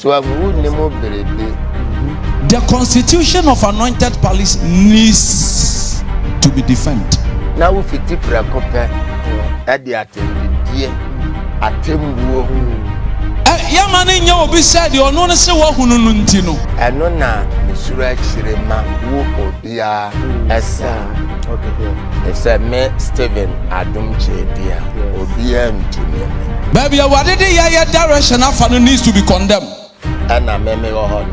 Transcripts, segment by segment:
The constitution of anointed police needs to be defended. Now we fit precope at the attended atembuo. Yamani nyo obi said you no se wo hunu ntino. Eno na mesura chire ma wo obia esa. Okay. It's a me Fİres Adom Kyei obia ntino. Baby, what did the direction of needs to be condemned? And I meme go hon.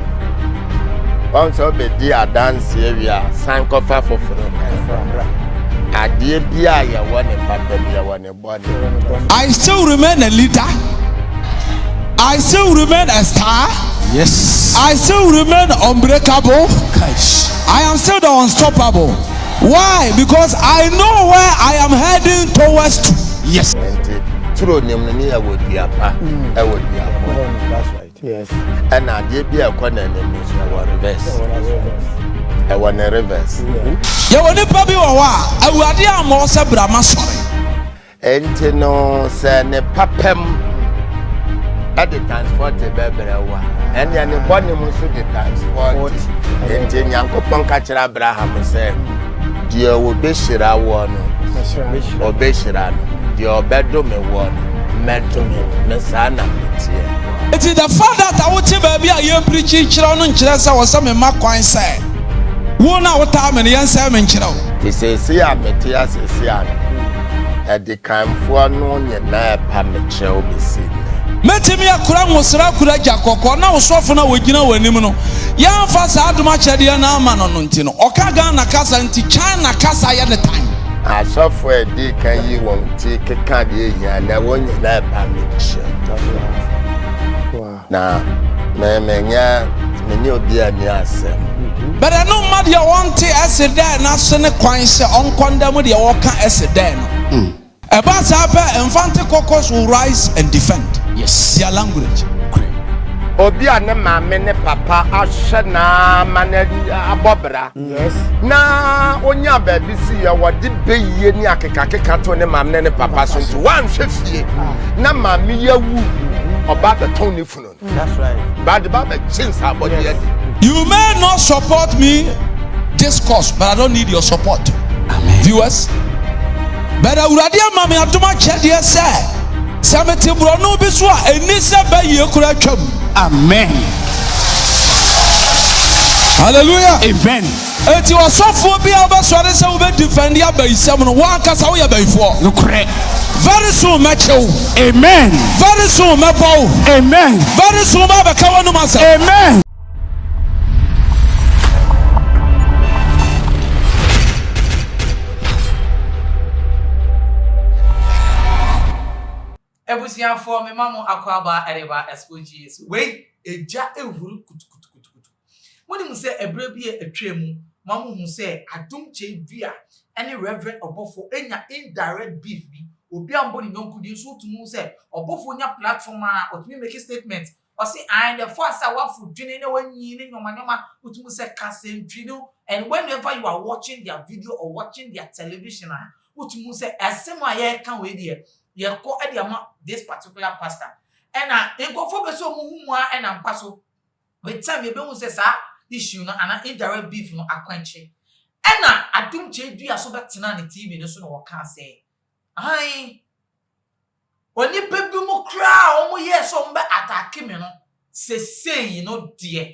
Once obe dia dance area sanko fa foforo. Adie bia ya wone papa bia wone body. I still remain a leader. I still remain a star. Yes. I still remain unbreakable. I am still the unstoppable. Why? Because I know where I am heading towards to. Yes. Through Nimni, I would be a pa. I would be a pa. That's right. Yes. And I did be a corner in our reverse. I want a reverse. You want to baby or what? I will dear more Sabrama sorry. And no, sir, ne papem. At the transport a baby, and then the body must be transport. And then Yanko Pankachra Abraham said, dear Obeshira one, Obeshira, your bedroom one, Mentum, Messana. It is the fact that I would say, baby, I am preaching children, Chilasa or some in my coin say. 1 hour time and the answer, Menchino. He says, see, I'm a Tias, at the camp for no, you're not a shall be seen. Metimia Kuram was Rakura Jakoko, now soften with you know when you know. Young Fires Adom Kyei na man on Untino, Okagana Casa and China Casa at the time. I software D can you won't take a candy and I won't let permit. Now, Mamma, Menu dear Niasa. But I know Madia want as a dan, not send a coin, say on condemn the Oka as a dan. A bass Infante Cocos will rise and defend. Yes. Their language. Obiana mamene papa ashana manadi abobra. Yes. Na onya baby si ya wadi beye ni akekake to ne mamne ne papa so nti wan hwefie. Na mami yawu oba beton ne funu. That's right. Bad baba chinsa abodi yedi. You may not support me this cause, but I don't need your support. Amen. Viewers. But Uradia Mami Adom Kyei say, Sameti Brono Biswa, and Nisa Bay Kurachum. Amen. Hallelujah. Amen. It was so for be about so that we defend your base. Someone walk us out your bay for. Very soon, Macho. Amen. Very soon, Mapo. Amen. Very soon, Mabakawanumasa. Amen. Ebusia for me mama akwaba ereba Xposed we eja ehuru kutukutukutu when him say ebre bi atwam mama hu say Adom Kyei dua any Reverend Obofour enya indirect beef bi obi ambo ni nyonku di so tumu say Obofour nya platform a otumi make statement or say and the first wafu dwene ne wanyi ne nyoma otumu say kasentwi no, and whenever you are watching their video or watching their television otumu say asem aye kan we dey ye ko ediama this particular pastor and nkofo be so muhumu and ampa so with time ye be hu say sa issue no ana indirect beef no akwanche and Adom Kyei dua so betena ne TV no so no waka say ai oni pebi mo kra o mo ye so mbe attack me no say no dear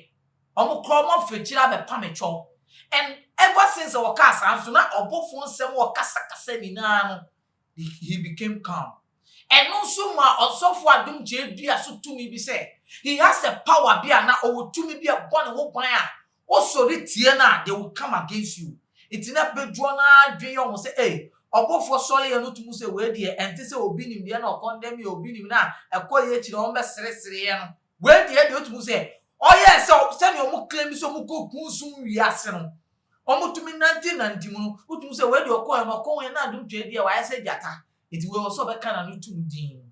o mo kra mo fechira be pamecho and ever since o waka san so na Obofour nsem wo kasa ni na no he became calm. And also Obofour Adom Kyei dua so to me be say he has a power be na o to me be a born ho ban a also the tie na they will come against you. It na bedro na dwen yo say eh Obofour sole ya no to say we dey ente say obi nim dey na condemn you obi nim na ekoye chire o be sere ye no we dey to say oh yes so send you mo claim so mo go kunsum wiase no omo to me 1990 mu no say we dey okoye no konwe na Adom Kyei dey wa say jata it we also be kana no tum din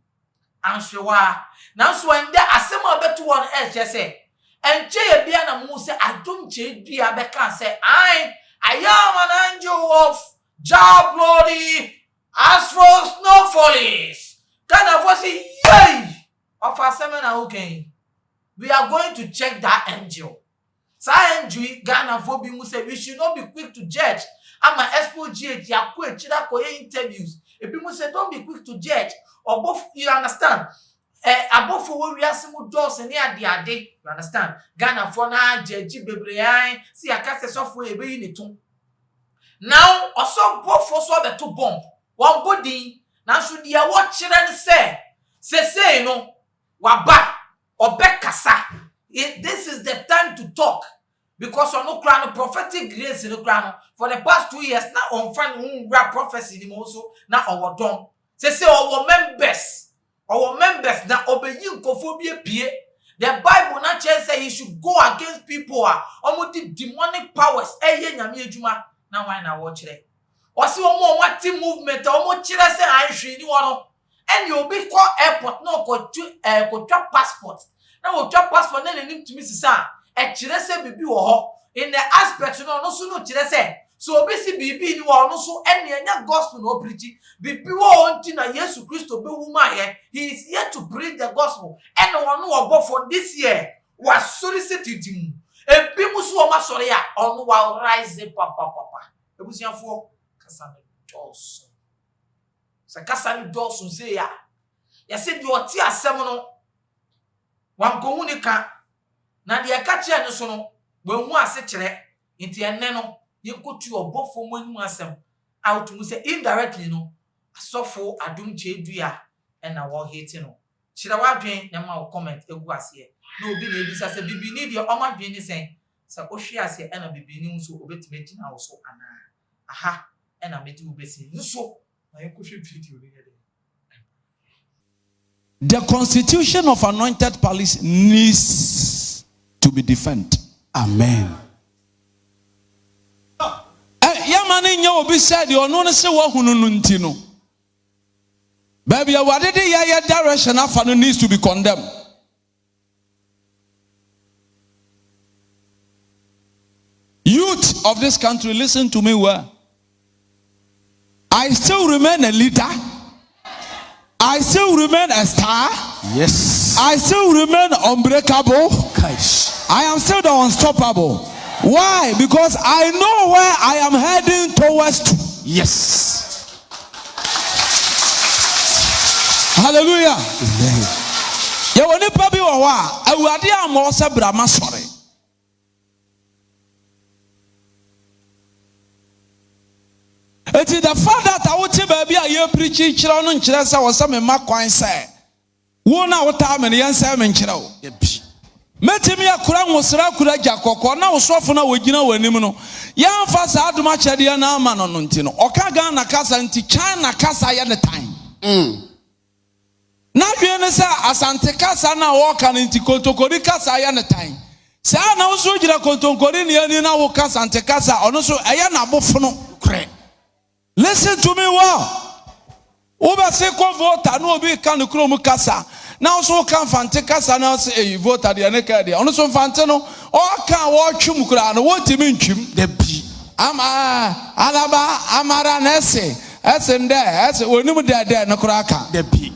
anhwewa na so ende asem obeto won say enche ye bia na mu say Adom Kyei dua be kan say I am an angel of Jah bloody as for snowfalls. Kind of was yay of a seminar okay. we are going to check that angel. So angel Ghana for being say we should not be quick to judge. I'm an Xposed ya quick interviews. If people say don't be quick to judge, or both, you understand? Obofour Fİres Adom you understand? Ghana for na judge bebre see a cast software ebe ni tun. Now also both for so the two bomb. One body now should ya watch children say no waba or bekasa. This is the time to talk. Because on no crown prophetic grace in the crown for the past 2 years now on fan rap prophecy in also now our dom. Say our members now obey cophobia pie. The Bible not just say he should go against people almost the demonic powers. Now why not watch it? Or see one more what team movement almost chile say I should anyone. And you'll be called airport no go passport. Now we'll drop passport then need to miss sa. Chile say bibi wo in the aspect no so no chile say so be see bibi ni wo no so enya gospel no preach bibi wo unti na Jesus Christ be wuma here. He is here to bring the gospel and one no Obofour this year was solicited him e bi musu o ma sori ya on wa rise papa ebusiafo kasa dos sa kasa dos say ya say di oti asem no wan ko hu ni ka na de ka kire ne so no we hu ase kire nti enne no ye kotu Obofour mo anu asem out mu say indirectly no Fİres Adom Kyei na wo hate no kire wa dwen na ma comment egu ase na obi na ebisa say bibi ni de o ma dwen ni sen sa o hwe ase na bibi ni nso obetime gina wo so ana aha na meti ubesi nso na ye ko hwe video ni de. The constitution of anointed palace needs to be defended. Amen. Yamani nya obi said you no se wo hunu no ntino. Baby awade de ya direction afa no needs to be condemned. Youth of this country, listen to me well. I still remain a leader. I still remain a star. Yes. I still remain unbreakable. I am still the unstoppable. Why? Because I know where I am heading towards to. Yes. Hallelujah. Amen. You will never be a more Brahma sorry. It is the fact that I would say, baby, I hear preaching children and children. I was some in my coin say, one hour time and the answer and children. Met me a crown was Rakura Jacob, now soften with Gina Wenimono. Young Fİres Adom Kyei and Aman on Nuntino, or Kagana Casa and China Casa at the time. Now you understand, as Antecasa now walk on into Kotokori Casa at the time. Say, I know so you are Kotokorini and now Casa Antecasa, or also Ayana Bofono. Correct. Listen to me well. Oba se ko vote no obi kan krom kasa. Now so kan fante kasa na say vote de ne ka de. Ono so fante no o kan wo twum kura no wo timi ntwum da bi. Ama alaba amara na ese nde ese onim de ne kura ka Da bi.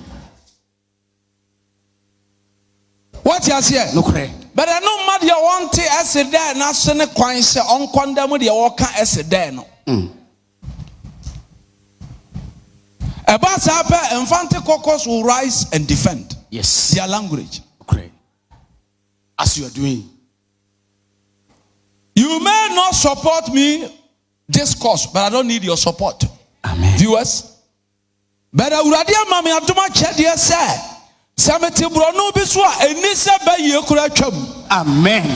What you say? No kure. But I know mad you want ese de na so ne kwan se on condemn de wo ka ese de no. About Sapa, infante caucus will rise and defend. Yes. Their language. Okay. As you are doing. You may not support me this cause, but I don't need your support. Amen. Viewers. But Uradia Mami Adom Kyei said, Sameti Brono Biswa, Enisa Baye Kurachum. Amen.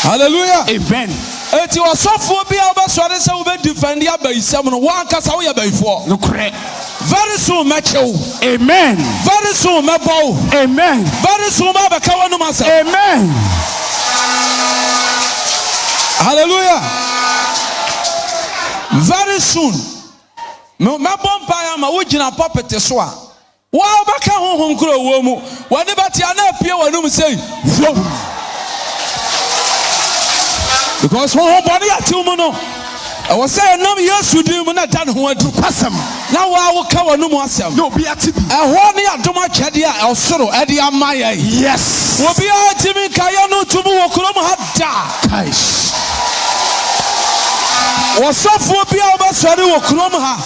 Hallelujah. Amen. It was so for be our sorry, so we defend ya by someone one cast away before. No correct. Very soon, Macho. Amen. Very soon, Mabo. Amen. Very soon, Mabakawanumasa. Amen. Hallelujah. Very soon. Mabompire, my original puppet is one. Wow, back home, grow woman. Whatever Tiana appear when you say, because body at 2 mono. I was saying, no, yes, you do not done who to pass him. Now I will cover no more. No, be at it. I want you to much idea or sorrow, Eddie Maya. Yes. Will be a Timmy Kayano to move Kromha. Was so for be over Sadu Kromha.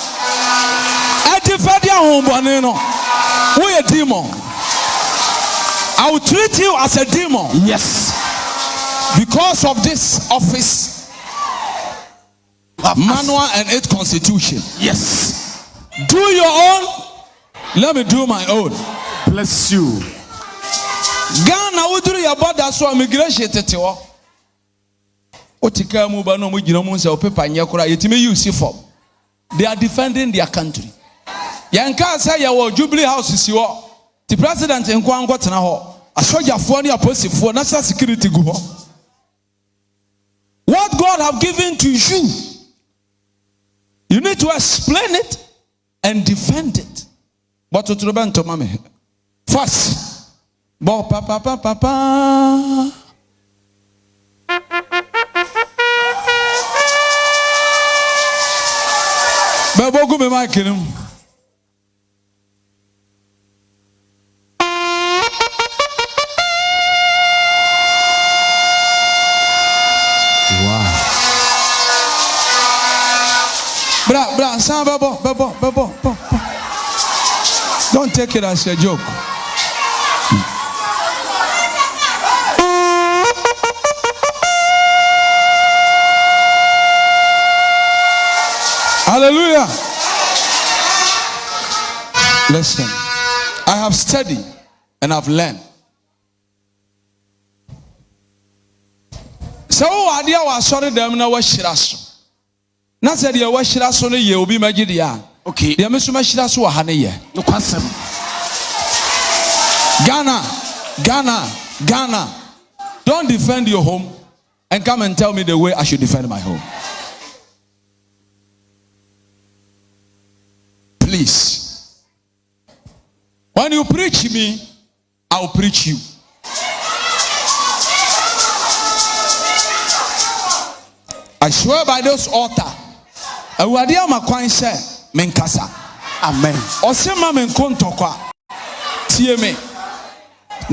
Eddie Fadia Hombonino. We a demon. I will treat you as a demon. Yes. Because of this office. Manual and its constitution. Yes. Do your own. Let me do my own. Bless you. Ghana would do your body so immigration tete. Otika mu ba no mu gina mu nse paper nyekora yetime use form. They are defending their country. Yanka say ya wo Jubilee House si wo. The president enko anko tena ho. Asojafo ne aposifo national security go ho. What God have given to you, you need to explain it and defend it. But to Trubento Mame. First, bo papa papa papa. Bebo go me makinim. Bra, son, bebo. Don't take it as a joke. Hallelujah. Listen, I have studied and I've learned. So, idea was sorry, them now was shiraso. Na said you wash so no ye obi magidi ya. Okay. They meso mashira so ha ne ye. No kwasem. Ghana. Don't defend your home and come and tell me the way I should defend my home. Please. When you preach me, I'll preach you. I swear by this altar. Awurade amakwan sɛ menkasa. Amen. Osema menkontokwa. Tie me.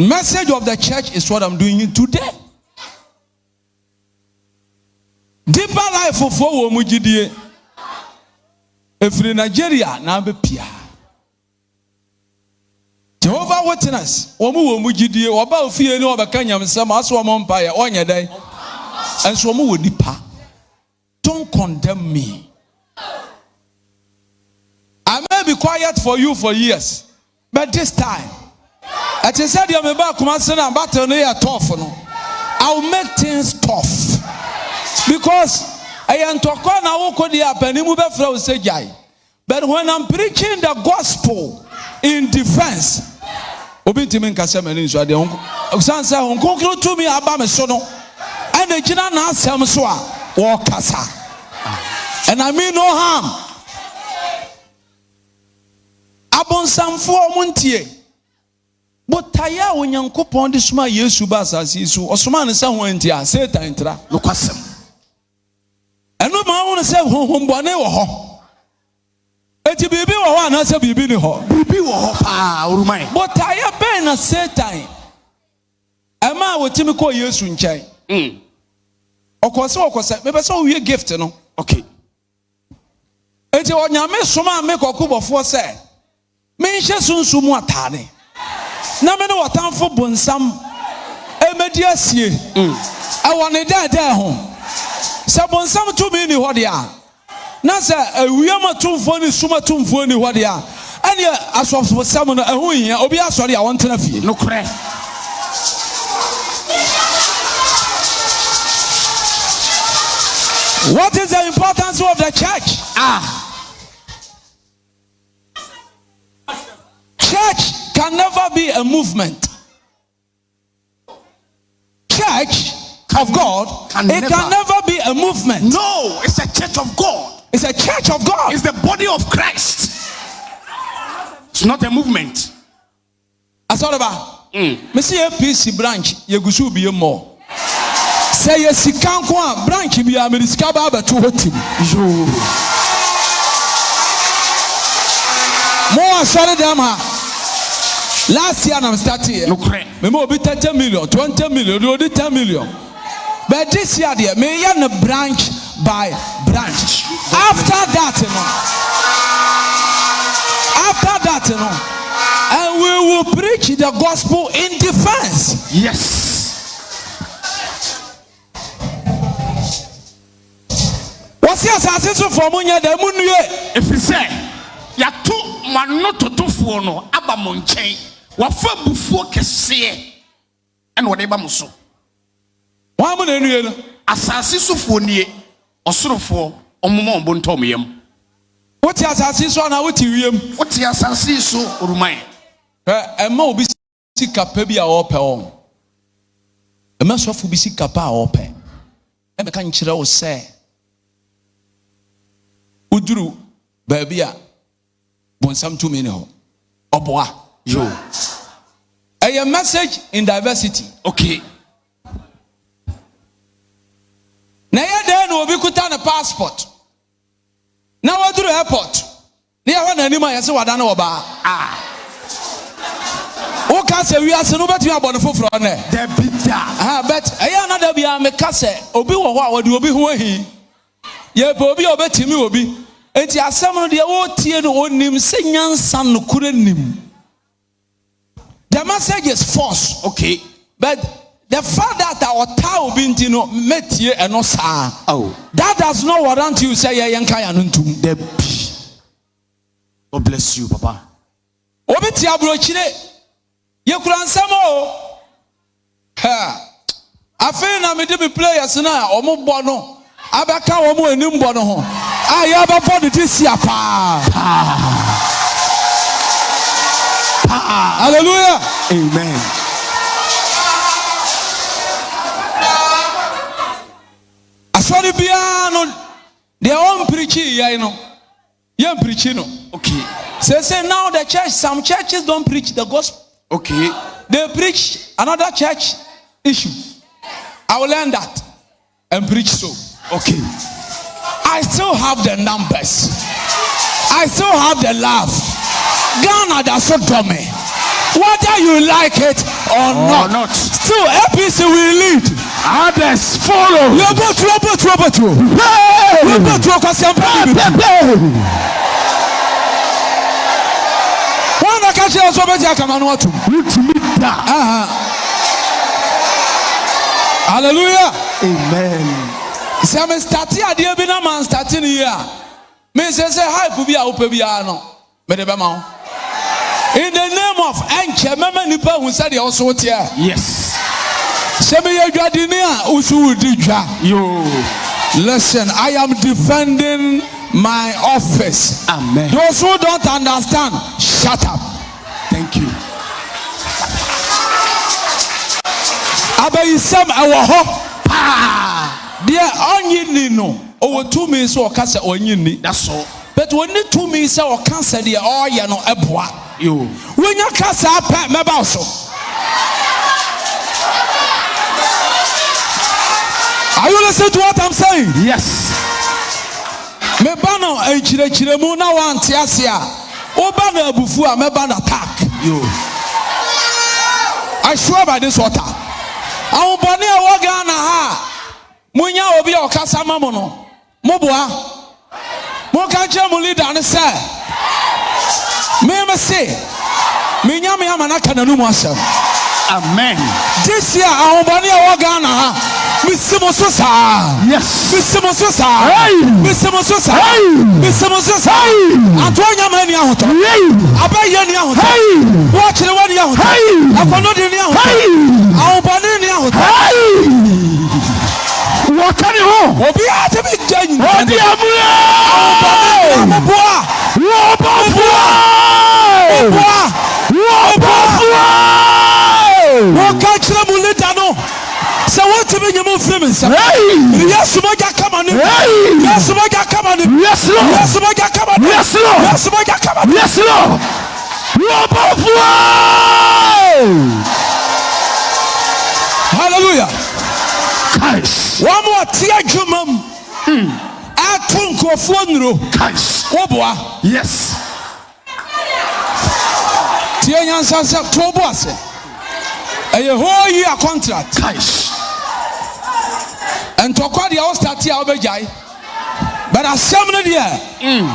Message of the church is what I'm doing today. Deeper life for wo mu gidie. Efiri Nigeria na bepia. Jehovah Witness, wo mu gidie, oba ofie ni obeka nyamsam aso wo mpa ye onye dan. Enso wo mu nipa. Don't condemn me. I may be quiet for you for years, but this time, I just said you may back and battle near tough. I'll make things tough because I am talking now. But when I'm preaching the gospel in defense, obintimin kasemeni so ade onsansa onkonkro to me abame so no and the gina na asem so a wo kasa and I mean no harm. Abonsamfo omuntie botaya onyankopon de suma Yesu ba asase so osuma ne se ho antia Satan tra no kwasem eno ma won se honhombone wo ho eti bibi wo ho ana se bibi ni ho bibi wo ho pa orumai botaya be na Satan ama wotimi ko Yesu nkyai okose me be se wo wie gift no okay eti onyame suma me kokobofo se menhye sunsumu atane na me ne watanfo bonsam emedi asie awone dada ho se bonsam to me ni hode a na se awiyama tumfo ni suma tumfo ni hode a ane asofo sam no eho hia obi asori a wontena fie no kre. What is the importance of the church? Church can never be a movement. Church of God can never be a movement. No, it's a church of God. It's a church of God. It's the body of Christ. It's not a movement. I thought about me see a PC branch, you go be more. Say yes, you can't go on branch be a miniscaba but to him. More sorry them. Last year I'm starting here. Me more be 10 million, 20 million, 10 million. But this year there, me a branch by branch. After that, you know, and we will preach the gospel in defense. Yes. What's your successful for Munya de Munuye? If you say, ya tu manoto to fuono, aba monchen, wafa bufuo kese, and whatever muso. One minute, asasi sufonie, osurofo, omomo bontomiyem. what your successful now with you? What your asasi so urumai? A mo be sick a pebi a open. A mess of be sick a open. And the country say. Udru babia bonsam to me no oboa yo a message in diversity. Okay, na ya de no obi kuta na passport na wadru airport na ya wana anima ya se wada na oba o ka se wi ase no betu abone foforo na the bitter but aya na da bia me ka se obi wo ho a wade obi ho ahi ye be obi obetimi obi enti asem no de wo tie no onim se nyansa no kure nim. The message is false. Okay, but the fact that our tao binti no metie eno sa, oh, that does not warrant you say ye yanka ya no ntum. God bless you, Papa. Obeti abrochire ye kura nsam o ha afi na me de be players na omo no abaka omo enim bo no ho ya ba body this year pa. Hallelujah, amen. Asori bia no they on preaching ya no ye preaching no. Okay, say now the church, some churches don't preach the gospel. okay, They preach another church issue. I will learn that and preach so. okay. I still have the numbers. I still have the love. Ghana does so dummy. Whether you like it or not. Still APC will lead. Others follow. One I catch you so better come on what to. Hallelujah. Amen. See, I'm starting a dear bina man starting here. Me say hype will be a upebiano. In the name of Enche, mama nipa who said you also here. Yes. Semi Yadinia Usu Dija. Yo. Listen, I am defending my office. Amen. Those who don't understand, shut up. Thank you. Abayisam awaho. Dear onion no. Over 2 minutes or cancer or yin. That's all. But when the 2 minutes or cancer, the or you know a boy. Yo. When you cancer, pat my boss. Are you listening to what I'm saying? Yes. Me bano e chire mu na wan tiasia. O ba na abufu a me ba na attack. Yo. I swear by this water. Awon boni e wo Ghana ha. Munya obi o kasa mamo no. Mo boa. Mo ka je mo leader ne say. Me say. Me nya me amana kananu mu asem. Amen. This year awon boni e wo Ghana ha. Mr. Mososa. Yes. Mr. Mososa. Hey. Mr. Mososa. Hey. Mr. Mososa. Hey. Antonia mani ahoto. Hey. Abaye ni ahoto. Hey. Watch the one ahoto. Hey. Akono de ni ahoto. Hey. Awobani ni ahoto. Hey. What can you do? Obi a te bi jan. Odi amule. Oboa. Wakachira muleta no. So what to be your famous? Yes, Moja come on. Yes, Moja come on. Yes, Lord. Yes, Moja come on. Yes, Lord. Yes, Moja come on. Yes, Lord. Hallelujah. Kais. One more tear jumum. Atung kofonro. Kais. Oboa. Yes. Tear yansa toboase. A whole year contract. Kais. And to acquire the house that you obey. But as some of the year,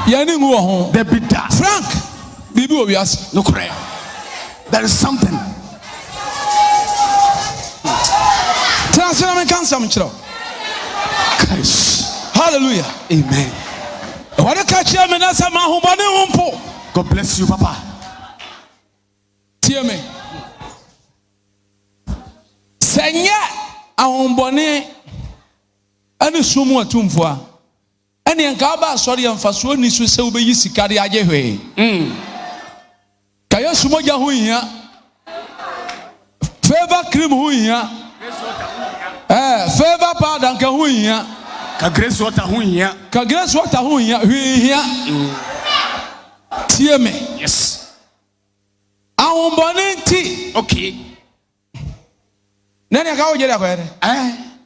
Yanning home. The bitter. Frank, Bibu Obias. No correct. There is something. Transfer some children. Hallelujah. Amen. What a catch him and as a man who money. God bless you, Papa. Hear me. Senya ahombone ani sumu atumfo ani enka aba sori amfaso ni so se obeyi sikari aje hwe kaya sumo ja ho hia favor cream ho hia favor powder nka ho hia Ka grace water ho hia hwe hia tie me. Yes. Ahombone nti Okay. Nani akawo jere akwere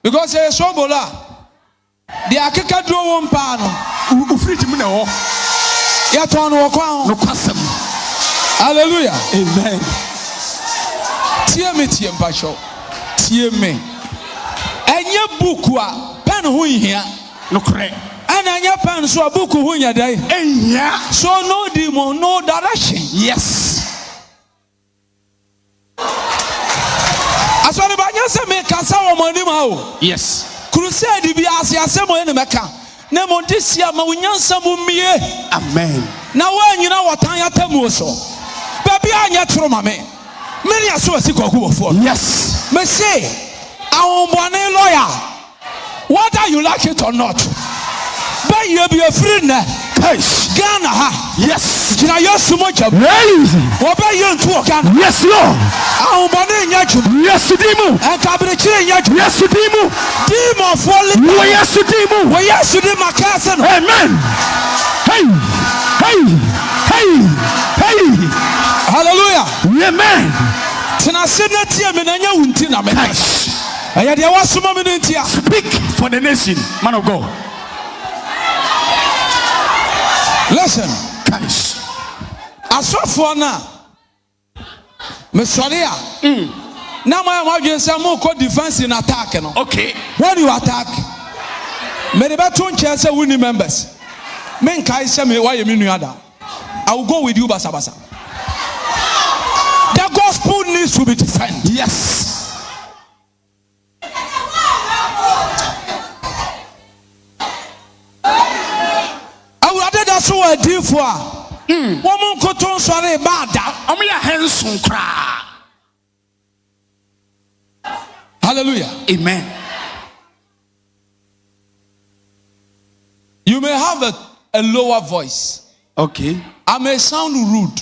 because e so bola the akeka duro wo mpa no Ufriji mu na ho ya ton wo kwa no kwasem. Hallelujah. Amen. Tie mpa show tie me enye buku a pen ho hia No correct. ana enye pen so a buku ho nya dai so no demon no direction. Yes. Asore ba nya se me kasa wo mani ma o. Yes. Crusade bi ase mo ene meka na mo disia ma wonyansa mo mie. Amen. Na wa nyina wotan ya tamu so baby anya tro ma me ya so asikoku wo fo. Yes. Me say ahombone lawyer whether you like it or not but you be a free na Ghana ha. Yes. Jina yesu mo jab wo be ye ntu o Ghana. Yes Lord. Ahombone nya dwum. Yes dimu. Enkabere kire nya dwum. Yes dimu. Dimo foli. Wo yes dimu. Wo yesu di makase no. Amen. Hey. Hallelujah. Amen. Tina sene tie me na nya wunti na me. Aya de wasoma me ntia. Speak for the nation, man of God. Listen. Guys. Asofo na me sorry a. Na my adwen say mo ko defense in attack no. Okay. When you attack, me dey beto nche say we need members. Men kai say me why me nuada. I will go with you basabasa. The gospel needs to be defended. Yes. So a deal for woman cotton sorry bad. Hallelujah. Amen. You may have a lower voice. Okay. I may sound rude,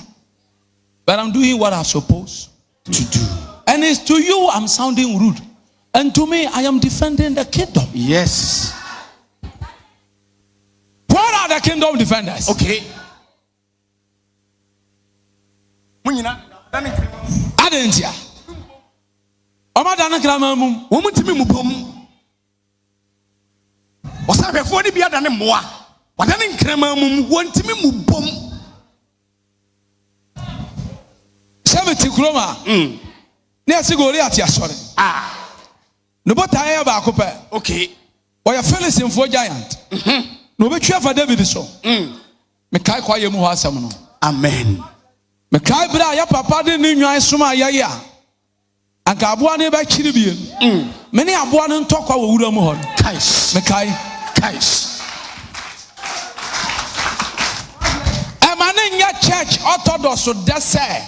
but I'm doing what I'm supposed To do. and it's to you I'm sounding rude, and to me I am defending the kingdom. Yes. What are the kingdom defenders? Okay. Adentia. Omadana kramamum. Womutimi mubom. Wasafefo ni bia dane moa. Wadane nkramamum wontimi mubom. Semeti kroma. Ne asigori ati asore. No bota ba akope. Okay. Oya Felix info giant. No be twa for David so. Me kai kwa yemu ho asem no. Amen. Me kai bra ya papa de ni nwan soma ye ya. Anka aboa ne ba kiri bie. Me ne aboa ne ntokwa wo wura mu ho. Kais. Me kai Kais. Emane nya church orthodox so de say.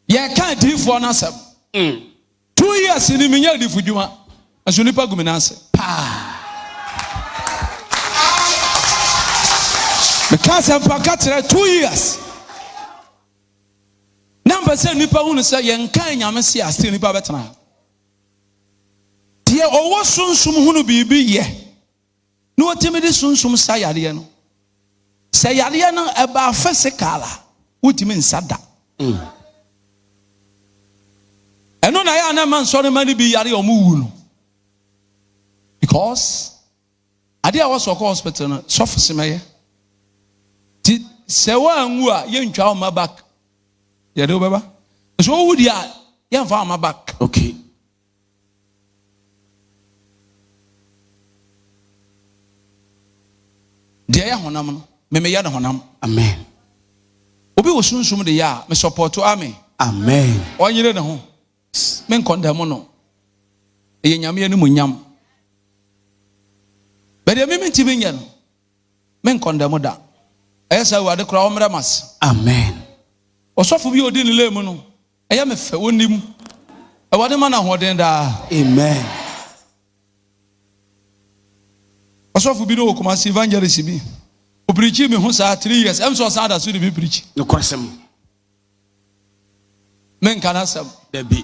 Ye kan difo na asem. 2 years ni me nya difo djuma. Aso nipa guminanse. Because I'm packed 2 years. Number say nipa hu say yen kan nyame se ase nipa betena. Die owo sunsum hu no bibi ye. No otimi de sunsum sa yare no. Say yare no e ba physical. Utimi nsada. Eno na ya na man so man bi yare o mu wu no because ade a was hospital no suffer meye ti se wa anwu a ye ntwa o ma back ye de obeba so wu dia ye mfa o ma back. Okay. Dia ya honam no me ya de honam. Amen. Obi wo sunsum de ya me support amen. Amen. Onyere ne ho me condemn no e nyame anu munyam be de me menti be nya no me condemn da esa wa de kra o mra mas. Amen. Osofo bi odi ne lemu no eya me fe wonim e wade ma na hoden da. Amen. Osofo bi no kuma si evangelist bi o preach me ho sa 3 years em so sa da so de bi preach No kwasem. men kana sam There be.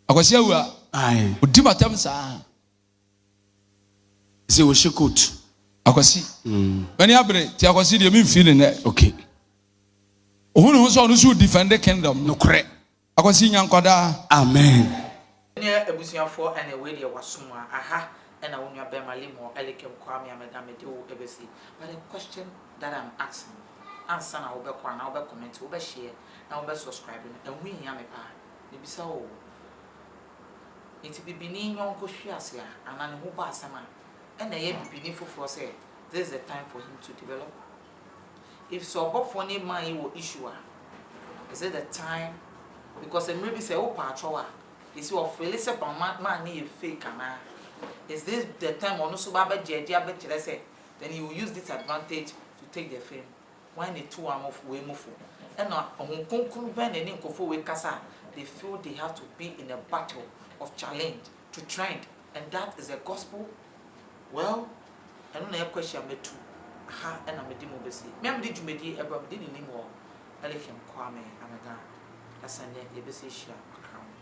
akwasi awa Aye. odi matam sa Say we shekut. akwasi many abre ti akwasi de me feel ne Okay. ohunu ho so no so defend the kingdom No kre. akwasi nyankoda. Amen. ne ebusuafo ene we de wasom a aha ena wonua be malimo elekem kwame ameda mede wo ebesi. But the question that I'm asking, answer na obe kwa na obe comment obe share na obe subscribe and we hia me pa ne bisa o iti bibini nyonko hwiase a ana ne ho ba asama ena ye bibini foforo say this is the time for him to develop. If so Obofour ne man wo issue is it the time? Because maybe say o pa atwa is you of Fælise man ne fake ana. Is this the time on so baba jeje abekire say then he will use this advantage to take the fame? When the two arm of we move and on konkuru ben and nkofo we kasa, they feel they have to be in a battle of challenge to trend, and that is a gospel. Well, I don't know a question me too. Aha and I'm a demo besi. Me am did you medi ebram did ni mo. Elekem kwame amaga. Asande ebesi share account.